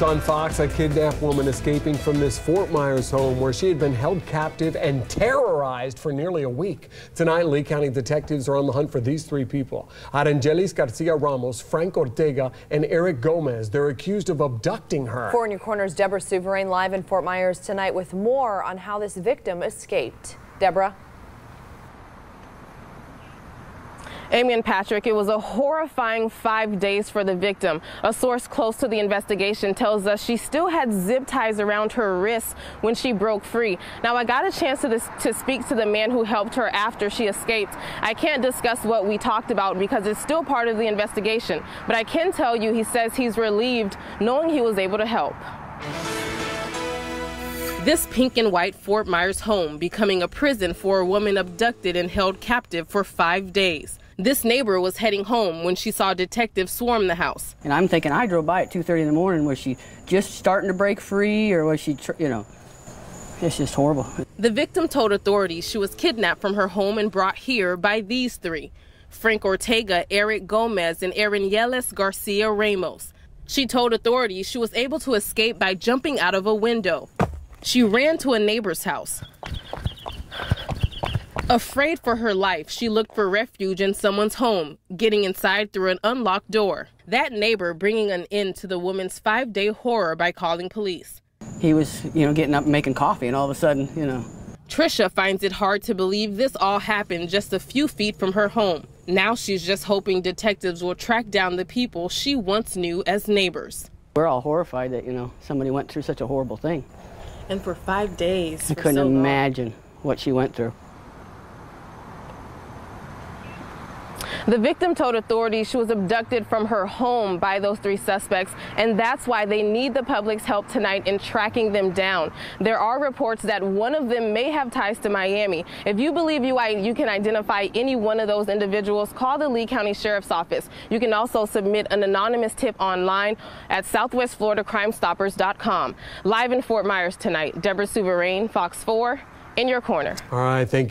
On Fox, a kidnapped woman escaping from this Fort Myers home where she had been held captive and terrorized for nearly a week. Tonight, Lee County detectives are on the hunt for these three people: Arangelis Garcia Ramos, Frank Ortega, and Eric Gomez. They're accused of abducting her. 4 in your corner's Deborah Souverain live in Fort Myers tonight with more on how this victim escaped. Deborah. Amy and Patrick, it was a horrifying 5 days for the victim. A source close to the investigation tells us she still had zip ties around her wrists when she broke free. Now, I got a chance to speak to the man who helped her after she escaped. I can't discuss what we talked about because it's still part of the investigation, but I can tell you he says he's relieved knowing he was able to help. This pink and white Fort Myers home becoming a prison for a woman abducted and held captive for 5 days. This neighbor was heading home when she saw detectives swarm the house. And I'm thinking, I drove by at 2:30 in the morning. Was she just starting to break free, or was she, it's just horrible. The victim told authorities she was kidnapped from her home and brought here by these three: Frank Ortega, Eric Gomez, and Arangelis Garcia Ramos. She told authorities she was able to escape by jumping out of a window. She ran to a neighbor's house. Afraid for her life, she looked for refuge in someone's home, getting inside through an unlocked door. That neighbor bringing an end to the woman's 5-day horror by calling police. He was, getting up and making coffee, and all of a sudden, Trisha finds it hard to believe this all happened just a few feet from her home. Now she's just hoping detectives will track down the people she once knew as neighbors. We're all horrified that, somebody went through such a horrible thing. And for 5 days. I couldn't imagine what she went through. The victim told authorities she was abducted from her home by those three suspects, and that's why they need the public's help tonight in tracking them down. There are reports that one of them may have ties to Miami. If you believe you can identify any one of those individuals, call the Lee County Sheriff's Office. You can also submit an anonymous tip online at southwestfloridacrimestoppers.com. Live in Fort Myers tonight, Deborah Souverain, Fox 4, in your corner. All right, thank you.